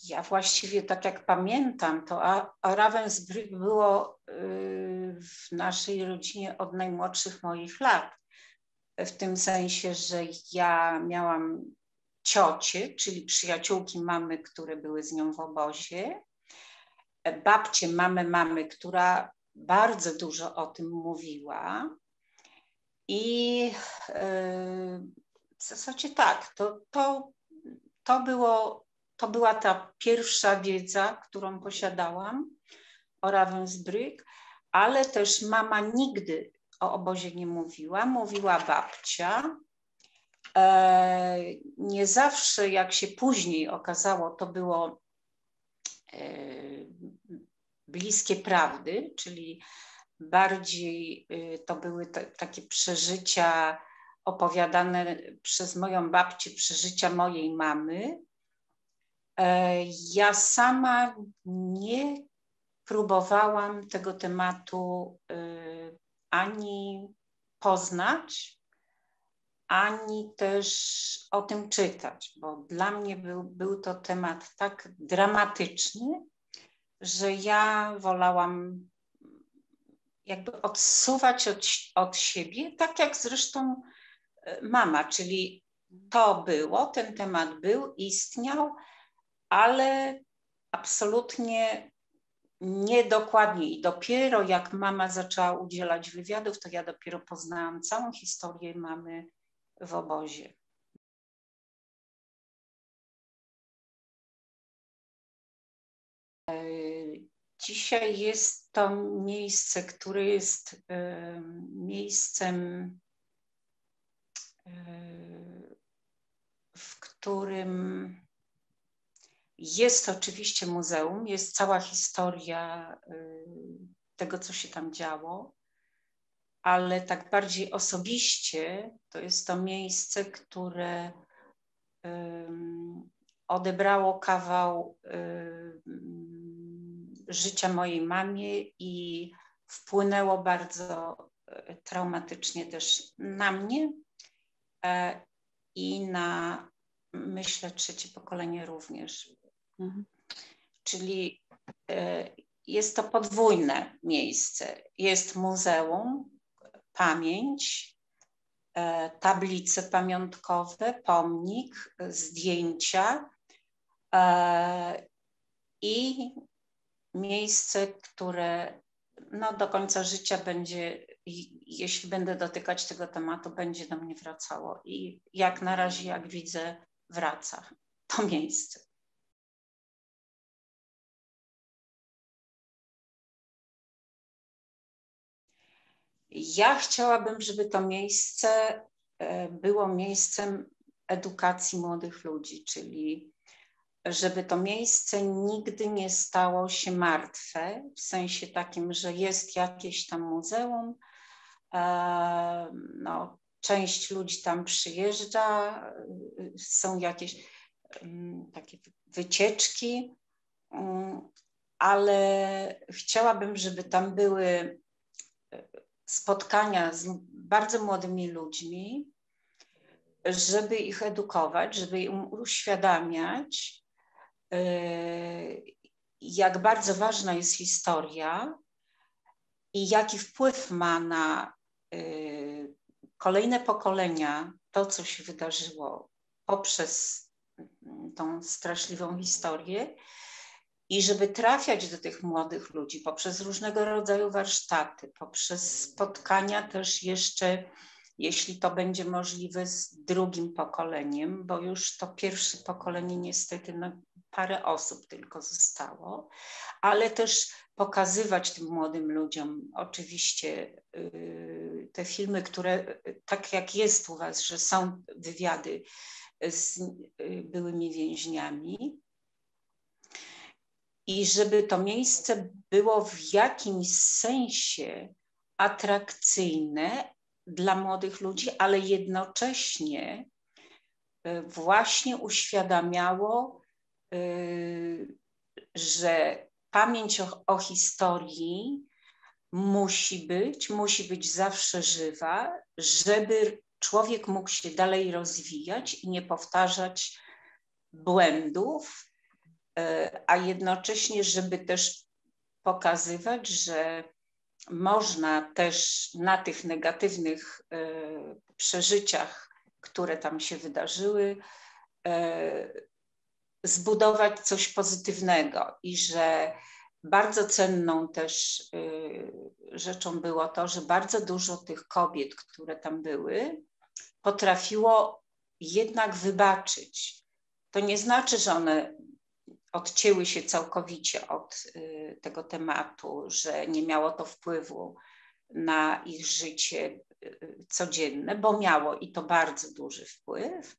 Ja właściwie tak jak pamiętam, to Ravensbrück było w naszej rodzinie od najmłodszych moich lat. W tym sensie, że ja miałam ciocie, czyli przyjaciółki mamy, które były z nią w obozie, babcię mamy, która bardzo dużo o tym mówiła i w zasadzie tak, to była ta pierwsza wiedza, którą posiadałam o Ravensbrück, ale też mama nigdy o obozie nie mówiła, mówiła babcia. Nie zawsze, jak się później okazało, to było bliskie prawdy, czyli bardziej to były takie przeżycia opowiadane przez moją babcię, przeżycia mojej mamy. Ja sama nie próbowałam tego tematu ani poznać, ani też o tym czytać, bo dla mnie był to temat tak dramatyczny, że ja wolałam jakby odsuwać od siebie, tak jak zresztą mama, czyli to było, ten temat był, istniał, ale absolutnie niedokładnie. I dopiero jak mama zaczęła udzielać wywiadów, to ja dopiero poznałam całą historię mamy w obozie. Dzisiaj jest to miejsce, które jest miejscem, w którym jest oczywiście muzeum, jest cała historia tego, co się tam działo, ale tak bardziej osobiście to jest to miejsce, które odebrało kawał życia mojej mamie i wpłynęło bardzo traumatycznie też na mnie i na, myślę, trzecie pokolenie również. Mhm. Czyli jest to podwójne miejsce. Jest muzeum, pamięć, tablice pamiątkowe, pomnik, zdjęcia i miejsce, które no, do końca życia będzie, jeśli będę dotykać tego tematu, będzie do mnie wracało. I jak na razie, jak widzę, wraca to miejsce. Ja chciałabym, żeby to miejsce było miejscem edukacji młodych ludzi, czyli żeby to miejsce nigdy nie stało się martwe, w sensie takim, że jest jakieś tam muzeum, no, część ludzi tam przyjeżdża, są jakieś takie wycieczki, ale chciałabym, żeby tam były spotkania z bardzo młodymi ludźmi, żeby ich edukować, żeby im uświadamiać, jak bardzo ważna jest historia i jaki wpływ ma na kolejne pokolenia to, co się wydarzyło poprzez tą straszliwą historię. I żeby trafiać do tych młodych ludzi poprzez różnego rodzaju warsztaty, poprzez spotkania też jeszcze, jeśli to będzie możliwe, z drugim pokoleniem, bo już to pierwsze pokolenie niestety no, parę osób tylko zostało, ale też pokazywać tym młodym ludziom oczywiście te filmy, które tak jak jest u was, że są wywiady z byłymi więźniami, i żeby to miejsce było w jakimś sensie atrakcyjne dla młodych ludzi, ale jednocześnie właśnie uświadamiało, że pamięć o historii musi być zawsze żywa, żeby człowiek mógł się dalej rozwijać i nie powtarzać błędów, a jednocześnie, żeby też pokazywać, że można też na tych negatywnych przeżyciach, które tam się wydarzyły, zbudować coś pozytywnego i że bardzo cenną też rzeczą było to, że bardzo dużo tych kobiet, które tam były, potrafiło jednak wybaczyć. To nie znaczy, że one odcięły się całkowicie od tego tematu, że nie miało to wpływu na ich życie codzienne, bo miało i to bardzo duży wpływ,